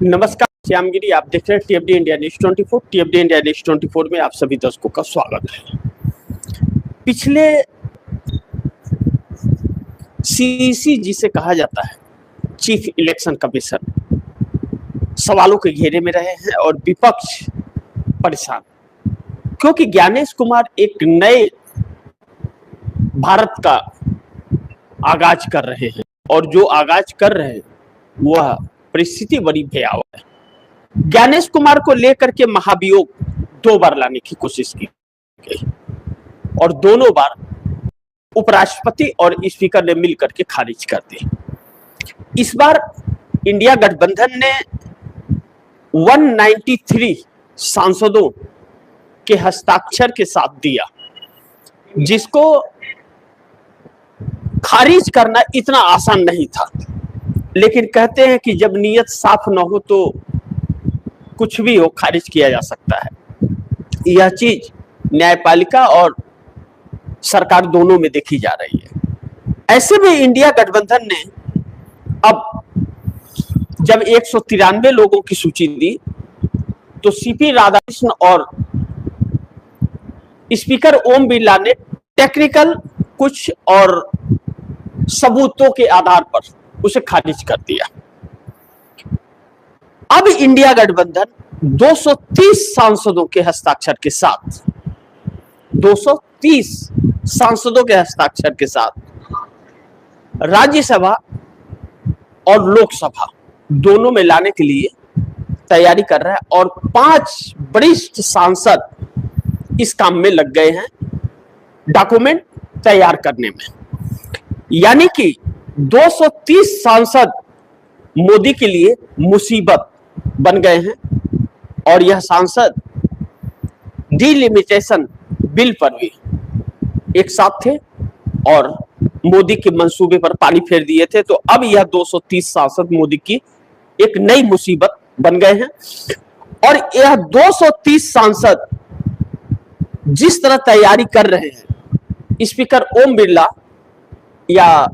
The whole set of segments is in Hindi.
नमस्कार, श्यामगिरी। आप देख रहे हैं टीएफडी इंडिया न्यूज 24। टीएफडी इंडिया न्यूज 24 में आप सभी दर्शकों का स्वागत है। पिछले सीईसी जिसे कहा जाता है, चीफ इलेक्शन कमीशन, सवालों के घेरे में रहे हैं और विपक्ष परेशान, क्योंकि ज्ञानेश कुमार एक नए भारत का आगाज कर रहे हैं और जो आगाज कर रहे हैं वह परिस्थिति बड़ी भयावह है। ज्ञानेश कुमार को लेकर के महाभियोग 2 बार लाने की कोशिश की गई और दोनों बार उपराष्ट्रपति और स्पीकर ने मिलकर के खारिज कर दी। इस बार इंडिया गठबंधन ने 193 सांसदों के हस्ताक्षर के साथ दिया, जिसको खारिज करना इतना आसान नहीं था। लेकिन कहते हैं कि जब नीयत साफ न हो तो कुछ भी हो, खारिज किया जा सकता है। यह चीज न्यायपालिका और सरकार दोनों में देखी जा रही है। ऐसे में इंडिया गठबंधन ने अब जब 193 लोगों की सूची दी तो सीपी राधाकृष्णन और स्पीकर ओम बिरला ने टेक्निकल कुछ और सबूतों के आधार पर उसे खारिज कर दिया। अब इंडिया गठबंधन 230 सांसदों के हस्ताक्षर के साथ 230 सांसदों के हस्ताक्षर के साथ राज्यसभा और लोकसभा दोनों में लाने के लिए तैयारी कर रहा है और 5 वरिष्ठ सांसद इस काम में लग गए हैं, डॉक्यूमेंट तैयार करने में। यानी कि 230 सांसद मोदी के लिए मुसीबत बन गए हैं और यह सांसद डिलिमिटेशन बिल पर भी एक साथ थे और मोदी के मंसूबे पर पानी फेर दिए थे। तो अब यह 230 सांसद मोदी की एक नई मुसीबत बन गए हैं और यह 230 सांसद जिस तरह तैयारी कर रहे हैं, स्पीकर ओम बिरला या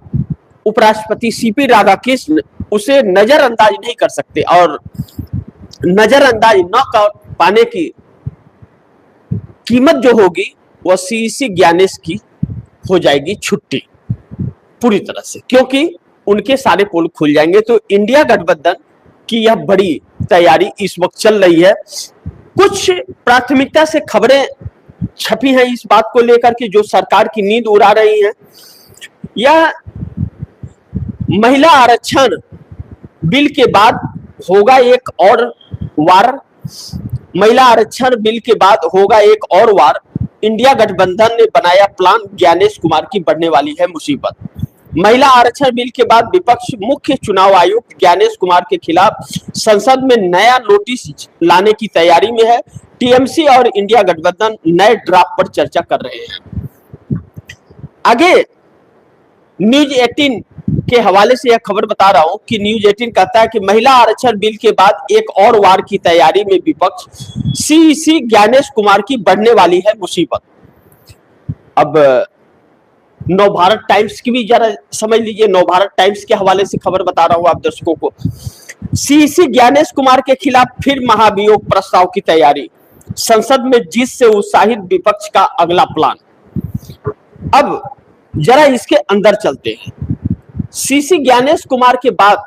उपराष्ट्रपति सीपी राधाकृष्णन उसे नजरअंदाज नहीं कर सकते और नजरअंदाज न कर पाने की कीमत जो होगी वह सीईसी ज्ञानेश की हो जाएगी छुट्टी पूरी तरह से, क्योंकि उनके सारे पोल खुल जाएंगे। तो इंडिया गठबंधन की यह बड़ी तैयारी इस वक्त चल रही है। कुछ प्राथमिकता से खबरें छपी हैं इस बात को लेकर के जो सरकार की नींद उड़ा रही हैं। यह महिला आरक्षण बिल के बाद होगा एक और वार, महिला आरक्षण बिल के बाद होगा एक और वार। इंडिया गठबंधन ने बनाया प्लान, ज्ञानेश कुमार की बढ़ने वाली है मुसीबत। महिला आरक्षण बिल के बाद विपक्ष मुख्य चुनाव आयुक्त ज्ञानेश कुमार के खिलाफ संसद में नया नोटिस लाने की तैयारी में है। टीएमसी और इंडिया गठबंधन नए ड्राफ्ट पर चर्चा कर रहे हैं। आगे न्यूज 18 के हवाले से यह खबर बता रहा हूं कि न्यूज 18 कहता है कि महिला आरक्षण बिल के बाद एक और वार की तैयारी में विपक्ष, सीईसी ज्ञानेश कुमार की बढ़ने वाली है मुसीबत। अब नवभारत टाइम्स की भी जरा समझ लीजिए, नवभारत टाइम्स के हवाले से खबर बता रहा हूं आप दर्शकों को। सीईसी ज्ञानेश कुमार के खिलाफ फिर महाभियोग प्रस्ताव की तैयारी, संसद में जीत से उत्साहित विपक्ष का अगला प्लान। अब जरा इसके अंदर चलते हैं। सीसी ज्ञानेश कुमार के बाद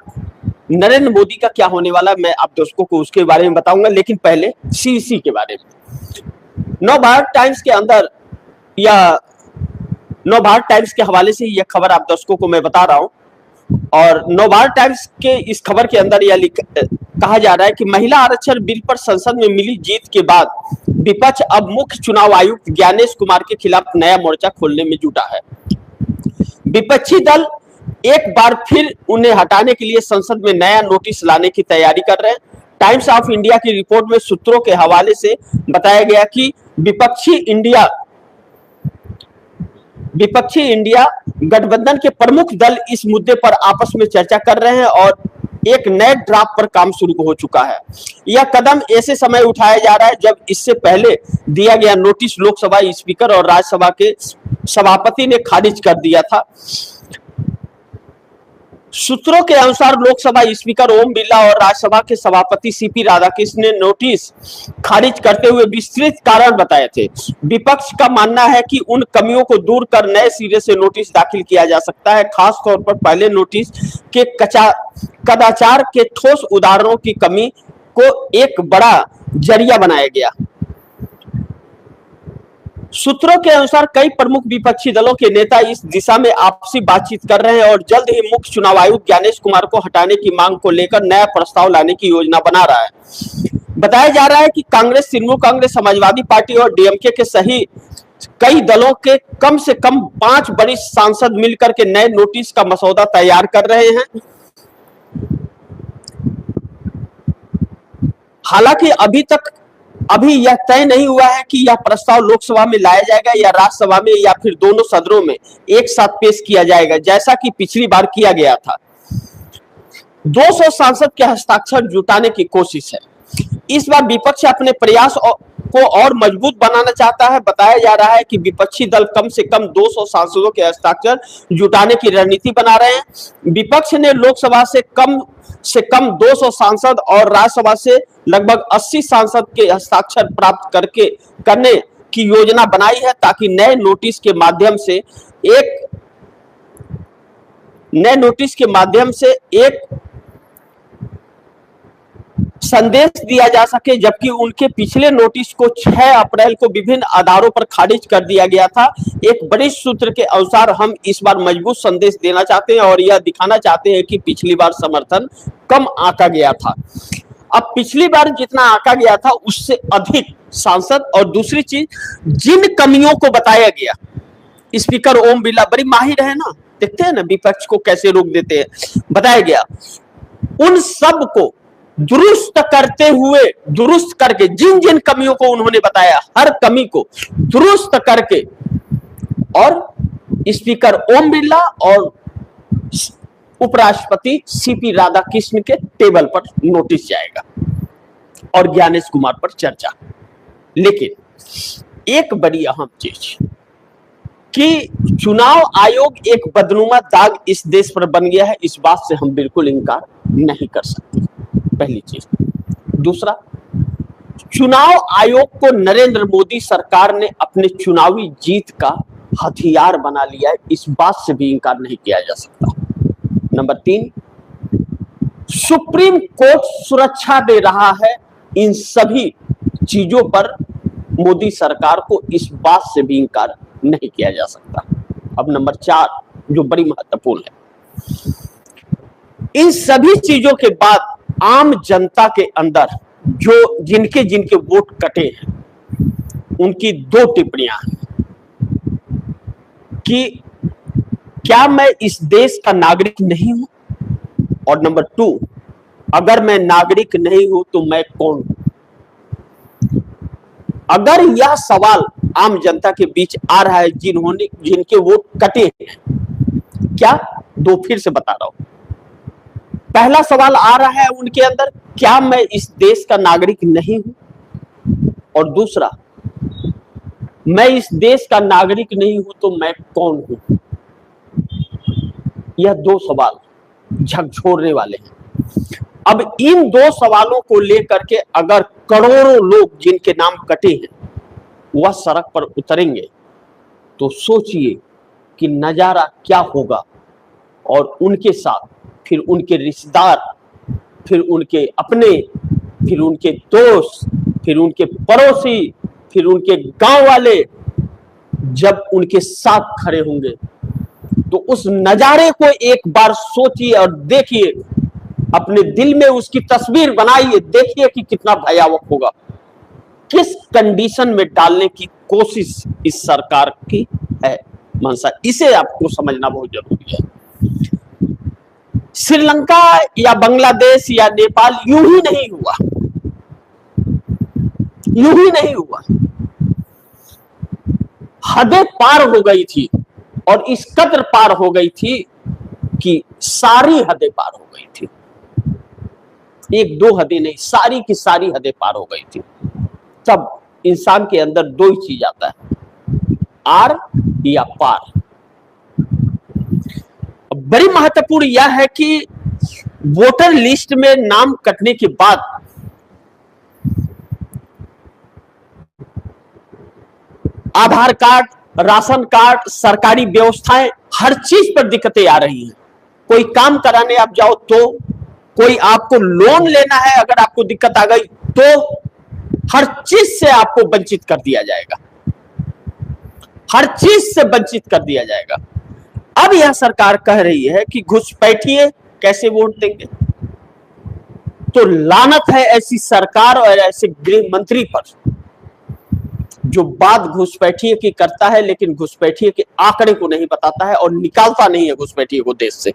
नरेंद्र मोदी का क्या होने वाला, मैं आप दर्शकों को उसके बारे में बताऊंगा, लेकिन पहले सीसी के बारे में। नवभारत टाइम्स के अंदर या नवभारत टाइम्स के हवाले से यह खबर आप दर्शकों को मैं बता रहा हूं और नवभारत टाइम्स के इस खबर के अंदर यह कहा जा रहा है कि महिला आरक्षण बिल पर संसद में मिली जीत के बाद विपक्ष अब मुख्य चुनाव आयुक्त ज्ञानेश कुमार के खिलाफ नया मोर्चा खोलने में जुटा है। विपक्षी दल एक बार फिर उन्हें हटाने के लिए संसद में नया नोटिस लाने की तैयारी कर रहे हैं। टाइम्स ऑफ इंडिया की रिपोर्ट में सूत्रों के हवाले से बताया गया कि विपक्षी इंडिया गठबंधन के प्रमुख दल इस मुद्दे पर आपस में चर्चा कर रहे हैं और एक नए ड्राफ्ट पर काम शुरू हो चुका है। यह कदम ऐसे समय उठाया जा रहा है जब इससे पहले दिया गया नोटिस लोकसभा स्पीकर और राज्यसभा के सभापति ने खारिज कर दिया था। सूत्रों के अनुसार लोकसभा स्पीकर ओम बिरला और राज्यसभा के सभापति सीपी राधाकृष्णन ने नोटिस खारिज करते हुए विस्तृत कारण बताए थे। विपक्ष का मानना है कि उन कमियों को दूर कर नए सिरे से नोटिस दाखिल किया जा सकता है। खास तौर पर पहले नोटिस के कदाचार के ठोस उदाहरणों की कमी को एक बड़ा जरिया बनाया गया। सूत्रों के अनुसार कई प्रमुख विपक्षी दलों के नेता इस दिशा में आपसी बातचीत कर रहे हैं और जल्द ही मुख्य चुनाव आयुक्त ज्ञानेश कुमार को हटाने की मांग को लेकर नया प्रस्ताव लाने की योजना बना रहा है। बताया जा रहा है कि कांग्रेस, तृणमूल कांग्रेस, समाजवादी पार्टी और डीएमके के सही कई दलों के कम से कम 5 वरिष्ठ सांसद मिलकर के नए नोटिस का मसौदा तैयार कर रहे हैं। हालांकि अभी यह तय नहीं हुआ है कि यह प्रस्ताव लोकसभा में लाया जाएगा या राज्यसभा में या फिर दोनों सदनों में एक साथ पेश किया जाएगा, जैसा कि पिछली बार किया गया था। 200 सांसद के हस्ताक्षर जुटाने की कोशिश है। इस बार विपक्ष अपने प्रयास को और मजबूत बनाना चाहता है। बताया जा रहा है कि विपक्षी दल कम से कम 200 सांसदों के हस्ताक्षर जुटाने की रणनीति बना रहे हैं। विपक्ष ने लोकसभा से कम 200 सांसद और राज्यसभा से लगभग 80 सांसद के हस्ताक्षर प्राप्त करने की योजना बनाई है, ताकि नए नोटिस के माध्यम से एक संदेश दिया जा सके, जबकि उनके पिछले नोटिस को 6 अप्रैल को विभिन्न आधारों पर खारिज कर दिया गया था। एक वरिष्ठ सूत्र के अनुसार हम इस बार मजबूत संदेश देना चाहते हैं और यह दिखाना चाहते हैं कि पिछली बार समर्थन कम आंका गया था। अब पिछली बार जितना आंका गया था उससे अधिक सांसद, और दूसरी चीज, जिन कमियों को बताया गया, स्पीकर ओम बिरला बड़ी माहिर है ना, देखते हैं ना विपक्ष को कैसे रोक देते हैं। बताया गया उन सब को दुरुस्त करके जिन जिन कमियों को उन्होंने बताया, हर कमी को दुरुस्त करके और स्पीकर ओम बिरला और उपराष्ट्रपति सीपी राधाकृष्णन के टेबल पर नोटिस जाएगा और ज्ञानेश कुमार पर चर्चा। लेकिन एक बड़ी अहम चीज कि चुनाव आयोग एक बदनुमा दाग इस देश पर बन गया है, इस बात से हम बिल्कुल इनकार नहीं कर सकते, पहली चीज। दूसरा, चुनाव आयोग को नरेंद्र मोदी सरकार ने अपने चुनावी जीत का हथियार बना लिया है, इस बात से भी इनकार नहीं किया जा सकता। नंबर 3, सुप्रीम कोर्ट सुरक्षा दे रहा है। इन सभी चीजों पर मोदी सरकार को इस बात से भी इनकार नहीं किया जा सकता। अब नंबर 4, जो बड़ी महत्वपूर्ण है, इन सभी चीजों के बाद आम जनता के अंदर जो जिनके वोट कटे हैं, उनकी 2 टिप्पणियां हैं कि क्या मैं इस देश का नागरिक नहीं हूं, और नंबर 2, अगर मैं नागरिक नहीं हूं तो मैं कौन हूं। अगर यह सवाल आम जनता के बीच आ रहा है, जिनके वोट कटे हैं, क्या 2 फिर से बता रहा हूं। पहला सवाल आ रहा है उनके अंदर, क्या मैं इस देश का नागरिक नहीं हूं, और दूसरा, मैं इस देश का नागरिक नहीं हूं तो मैं कौन हूं। यह 2 सवाल झकझोरने वाले हैं। अब इन 2 सवालों को लेकर के अगर करोड़ों लोग जिनके नाम कटे हैं वह सड़क पर उतरेंगे, तो सोचिए कि नजारा क्या होगा। और उनके साथ फिर उनके रिश्तेदार, फिर उनके अपने, फिर उनके दोस्त, फिर उनके पड़ोसी, फिर उनके गांव वाले जब उनके साथ खड़े होंगे, तो उस नजारे को एक बार सोचिए और देखिए, अपने दिल में उसकी तस्वीर बनाइए, देखिए कि कितना भयावह होगा। किस कंडीशन में डालने की कोशिश इस सरकार की है मंशा, इसे आपको समझना बहुत जरूरी है। श्रीलंका या बांग्लादेश या नेपाल यूं ही नहीं हुआ, हदें पार हो गई थी, और इस कदर पार हो गई थी कि सारी हदें पार हो गई थी। 1-2 हदें नहीं, सारी की सारी हदें पार हो गई थी। तब इंसान के अंदर 2 ही चीज आता है, आर या पार। बड़ी महत्वपूर्ण यह है कि वोटर लिस्ट में नाम कटने के बाद आधार कार्ड, राशन कार्ड, सरकारी व्यवस्थाएं, हर चीज पर दिक्कतें आ रही हैं। कोई काम कराने आप जाओ तो, कोई आपको लोन लेना है अगर आपको दिक्कत आ गई तो, हर चीज से आपको वंचित कर दिया जाएगा, हर चीज से वंचित कर दिया जाएगा। अब यह सरकार कह रही है कि घुसपैठिए कैसे वोट देंगे। तो लानत है ऐसी सरकार और ऐसे गृह मंत्री पर जो बात घुसपैठिए की करता है लेकिन घुसपैठिए के आंकड़े को नहीं बताता है और निकालता नहीं है घुसपैठिए को देश से।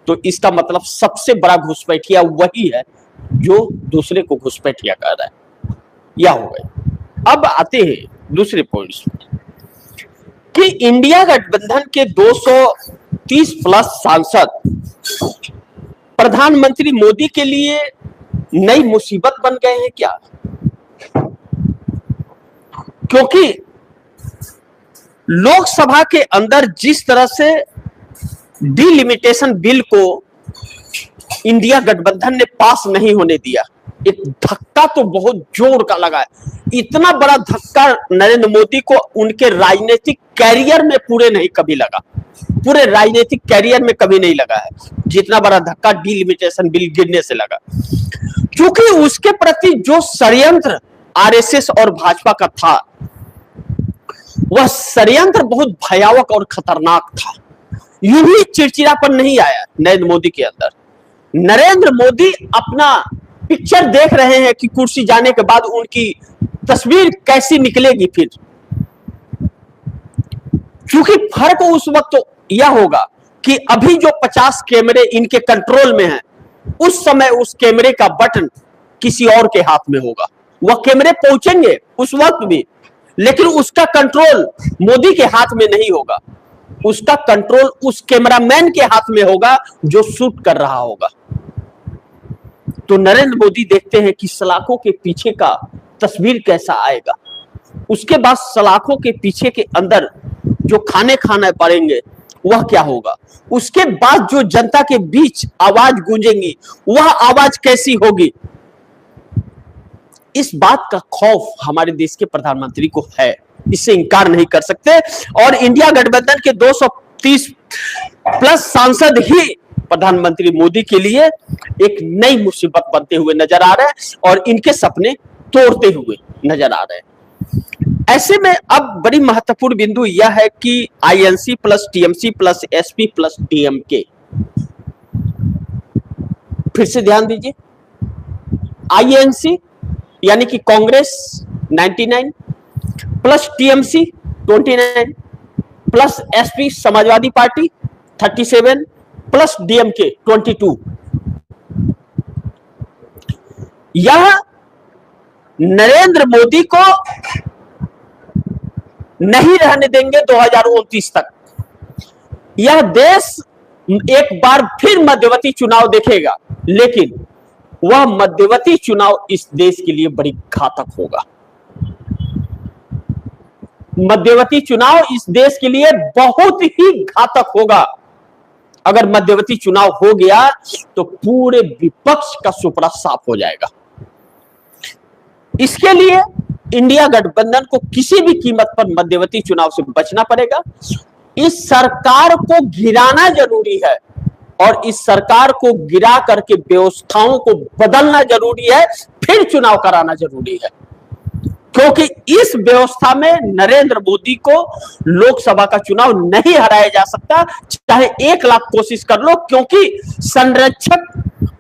तो इसका मतलब सबसे बड़ा घुसपैठिया वही है जो दूसरे को घुसपैठिया कह रहा है। यह हो गए। अब आते हैं दूसरे पॉइंट्स कि इंडिया गठबंधन के 230 प्लस सांसद प्रधानमंत्री मोदी के लिए नई मुसीबत बन गए हैं क्या? क्योंकि लोकसभा के अंदर जिस तरह से डिलिमिटेशन बिल को इंडिया गठबंधन ने पास नहीं होने दिया, एक धक्का तो बहुत जोर का लगा है। इतना बड़ा धक्का नरेंद्र मोदी को उनके राजनीतिक कैरियर में पूरे नहीं कभी लगा, पूरे राजनीतिक कैरियर में कभी नहीं लगा है जितना बड़ा धक्का डिलिमिटेशन बिल गिरने से लगा। क्योंकि उसके प्रति जो षड्यंत्र आरएसएस और भाजपा का था, वह षड्यंत्र बहुत भयावह और खतरनाक था। यूं ही चिड़चिड़ापन नहीं आया नरेंद्र मोदी के अंदर। नरेंद्र मोदी अपना पिक्चर देख रहे हैं कि कुर्सी जाने के बाद उनकी तस्वीर कैसी निकलेगी फिर। क्योंकि फर्क उस वक्त तो यह होगा कि अभी जो 50 कैमरे इनके कंट्रोल में हैं, उस समय उस कैमरे का बटन किसी और के हाथ में होगा। वह कैमरे पहुंचेंगे उस वक्त भी, लेकिन उसका कंट्रोल मोदी के हाथ में नहीं होगा। उसका कंट्रोल उस कैमरामैन के हाथ में होगा जो शूट कर रहा होगा। तो नरेंद्र मोदी देखते हैं कि सलाखों के पीछे का तस्वीर कैसा आएगा। उसके बाद सलाखों के पीछे के अंदर जो खाने खाना पड़ेंगे वह क्या होगा। उसके बाद जो जनता के बीच आवाज गूंजेंगी वह आवाज कैसी होगी। इस बात का खौफ हमारे देश के प्रधानमंत्री को है, इससे इंकार नहीं कर सकते। और इंडिया गठबंधन के 230 प्लस सांसद ही प्रधानमंत्री मोदी के लिए एक नई मुसीबत बनते हुए नजर आ रहे हैं और इनके सपने तोड़ते हुए नजर आ रहे हैं। ऐसे में अब बड़ी महत्वपूर्ण बिंदु यह है कि INC plus TMC plus SP plus DMK, फिर से ध्यान दीजिए, आईएनसी यानी कि Congress 99 plus TMC 29 plus SP Samajwadi party 37 plus DMK 22। यह नरेंद्र मोदी को नहीं रहने देंगे 2029 तक। यह देश एक बार फिर मध्यवर्ती चुनाव देखेगा, लेकिन वह मध्यवर्ती चुनाव इस देश के लिए बड़ी घातक होगा। मध्यवर्ती चुनाव इस देश के लिए बहुत ही घातक होगा। अगर मध्यवर्ती चुनाव हो गया तो पूरे विपक्ष का सुपड़ा साफ हो जाएगा। इसके लिए इंडिया गठबंधन को किसी भी कीमत पर मध्यवर्ती चुनाव से बचना पड़ेगा। इस सरकार को गिराना जरूरी है और इस सरकार को गिरा करके व्यवस्थाओं को बदलना जरूरी है, फिर चुनाव कराना जरूरी है। क्योंकि इस व्यवस्था में नरेंद्र मोदी को लोकसभा का चुनाव नहीं हराया जा सकता, चाहे 1 लाख कोशिश कर लो, क्योंकि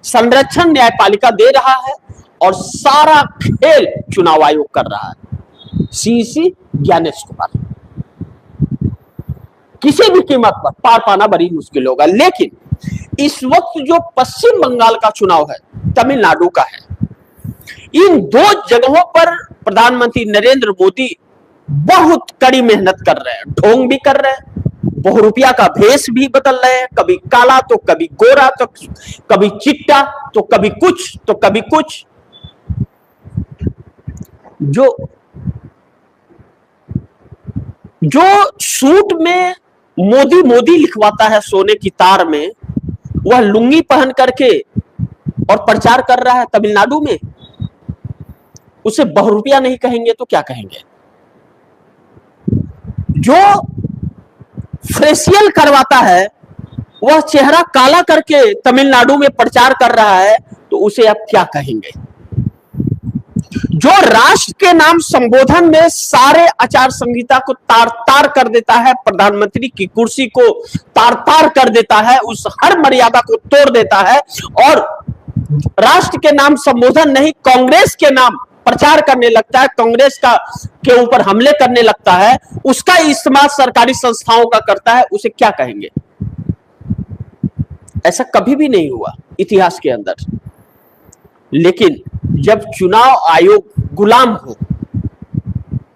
संरक्षण न्यायपालिका दे रहा है और सारा खेल चुनाव आयोग कर रहा है। सीसी ज्ञानेश कुमार किसी भी कीमत पर पार पाना बड़ी मुश्किल होगा। लेकिन इस वक्त जो पश्चिम बंगाल का चुनाव है, तमिलनाडु का है, इन 2 जगहों पर प्रधानमंत्री नरेंद्र मोदी बहुत कड़ी मेहनत कर रहे हैं, ढोंग भी कर रहे हैं, बहुरूपिया का भेष भी बदल रहे हैं, कभी काला तो कभी गोरा, तो कभी चिट्टा, तो कभी कुछ तो कभी कुछ। जो सूट में मोदी मोदी लिखवाता है सोने की तार में, वह लुंगी पहन करके और प्रचार कर रहा है तमिलनाडु में। उसे बहुरूपिया नहीं कहेंगे तो क्या कहेंगे? जो फेशियल करवाता है वह चेहरा काला करके तमिलनाडु में प्रचार कर रहा है, तो उसे आप क्या कहेंगे? जो राष्ट्र के नाम संबोधन में सारे आचार संहिता को तार तार कर देता है, प्रधानमंत्री की कुर्सी को तार तार कर देता है, उस हर मर्यादा को तोड़ देता है और राष्ट्र के नाम संबोधन नहीं कांग्रेस के नाम प्रचार करने लगता है, कांग्रेस का के ऊपर हमले करने लगता है, उसका इस्तेमाल सरकारी संस्थाओं का करता है, उसे क्या कहेंगे? ऐसा कभी भी नहीं हुआ इतिहास के अंदर। लेकिन जब चुनाव आयोग गुलाम हो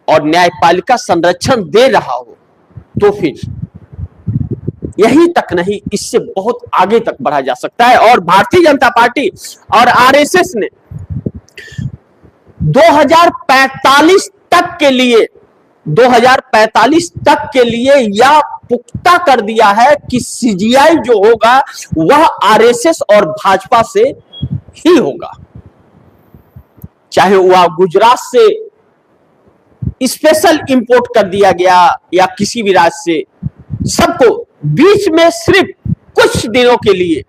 और न्यायपालिका संरक्षण दे रहा हो, तो फिर यही तक नहीं, इससे बहुत आगे तक बढ़ा जा सकता है। और भारतीय जनता पार्टी और आरएसएस ने 2045 तक के लिए यह पुख्ता कर दिया है कि सीजीआई जो होगा वह आरएसएस और भाजपा से ही होगा, चाहे वह गुजरात से स्पेशल इंपोर्ट कर दिया गया या किसी भी राज्य से, सबको बीच में सिर्फ कुछ दिनों के लिए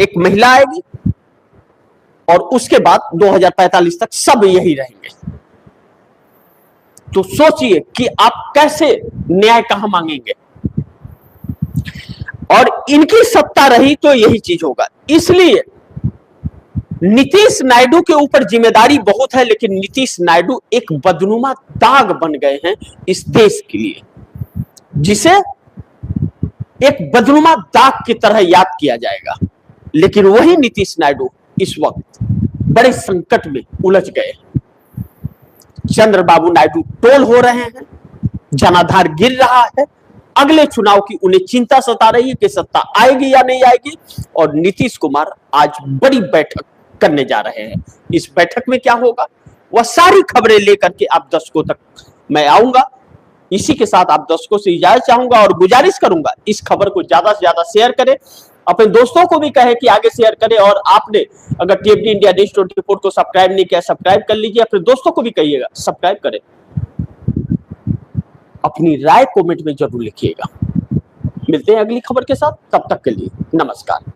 एक महिला आएगी और उसके बाद 2045 तक सब यही रहेंगे। तो सोचिए कि आप कैसे न्याय कहां मांगेंगे? और इनकी सत्ता रही तो यही चीज होगा। इसलिए नीतीश नायडू के ऊपर जिम्मेदारी बहुत है, लेकिन नीतीश नायडू एक बदनुमा दाग बन गए हैं इस देश के लिए, जिसे एक बदनुमा दाग की तरह याद किया जाएगा। लेकिन वही नीतीश नायडू इस वक्त बड़े संकट में उलझ गए। चंद्रबाबू नायडू टोल हो रहे हैं, जनाधार गिर रहा है, अगले चुनाव की उन्हें चिंता सता रही है कि सत्ता आएगी या नहीं आएगी। और नीतीश कुमार आज बड़ी बैठक करने जा रहे हैं। इस बैठक में क्या होगा, वह सारी खबरें लेकर के आप दर्शकों तक मैं आऊंगा। इसी के साथ आप दर्शकों से इजाजत चाहूंगा और गुजारिश करूंगा, इस खबर को ज्यादा से ज्यादा शेयर करें, अपने दोस्तों को भी कहें कि आगे शेयर करें। और आपने अगर टीएमडी इंडिया न्यूज़ 24 को सब्सक्राइब नहीं किया, सब्सक्राइब कर लीजिए। अपने दोस्तों को भी कहिएगा सब्सक्राइब करें। अपनी राय कमेंट में जरूर लिखिएगा। मिलते हैं अगली खबर के साथ, तब तक के लिए नमस्कार।